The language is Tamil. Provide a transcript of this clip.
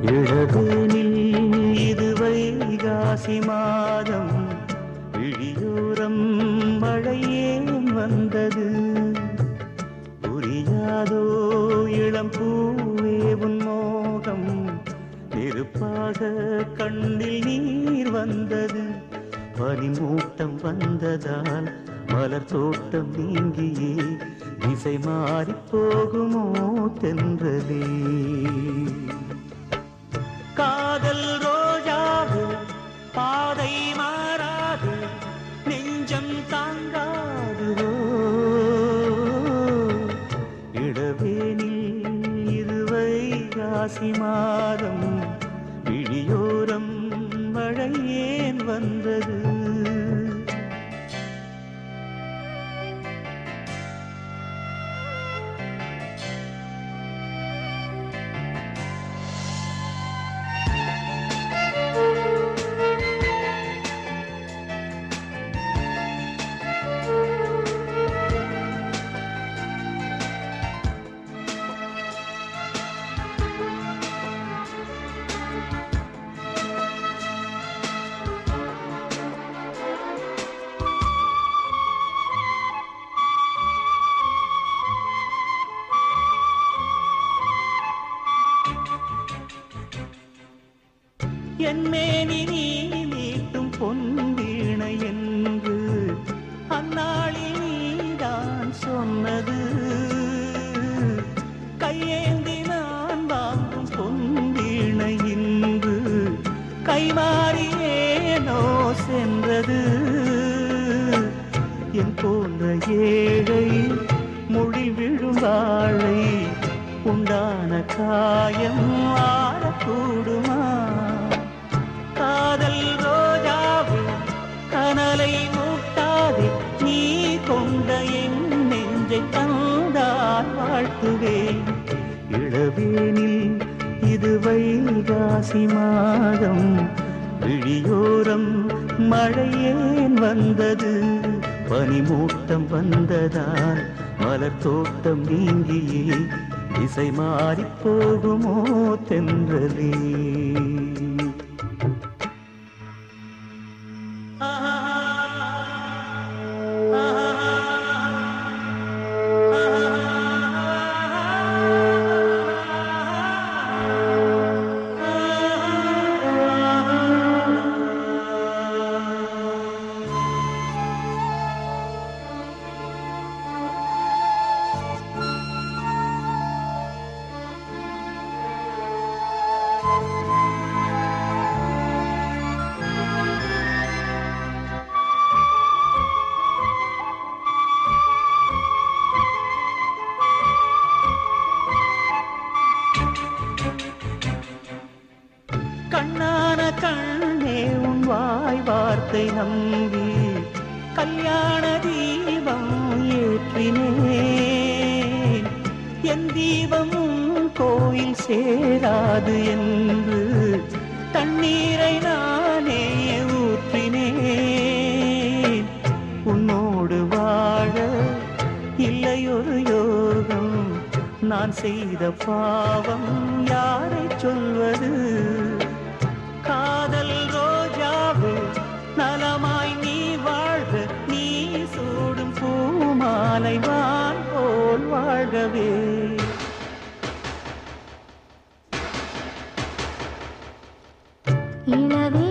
இளவேனில் இது வைகாசி மாதம் விழியோரம் மழையேன் வந்தது புரியாதோ இளம் பூவே உன் மோகம் நெருப்பாக கண்ணில் நீர் வந்தது பனிமூட்டம் வந்ததால் மலர் தோட்டம் நீங்கியே திசை மாறி போகுமோ தென்றலே காதல் ரோஜாவு பாதை மாறாது நெஞ்சம் தாங்காது இடவேனில் இது வைகாசி மாதம் விழியோரம் மழை ஏன் வந்தது என்னேனி நீ மீட்டும் பொன்வீணை என்று அந்நாளில் நீதான் சொன்னது கையேந்தி நான் வாங்கும் பொன்வீணை இன்று கைமாறியேனோ சென்றது என் போன்ற ஏழை மொழி விழும் வாழை உண்டான காயம் ஆறக்கூடுமா காதல் ரோஜாவு கனலை மூட்டாதே நீ கொண்ட என் நெஞ்சை தந்தால் வாழ்த்துவேன் இளவேனில் இது வைகாசி மாதம் விழியோரம் மழையேன் வந்தது பனிமூட்டம் வந்ததால் மலர் தோட்டம் நீங்கியே திசை மாறி போகுமோ தென்றலே கண்ணான கண்ணே உன் வாய் வார்த்தை நம்பி கல்யாண தீபம் ஏற்றினேன் என் தீபமும் கோயில் சேராது என்று தண்ணீரை நானே ஊற்றினேன் உன்னோடு வாழ இல்லையொரு யோகம் நான் செய்த பாவம் யாரை சொல்வது காதல் ரோஜாவு நலமாய் நீ வாழ்க நீ சூடும் பூமாலை வான் போல் வாழ்கவே இளவே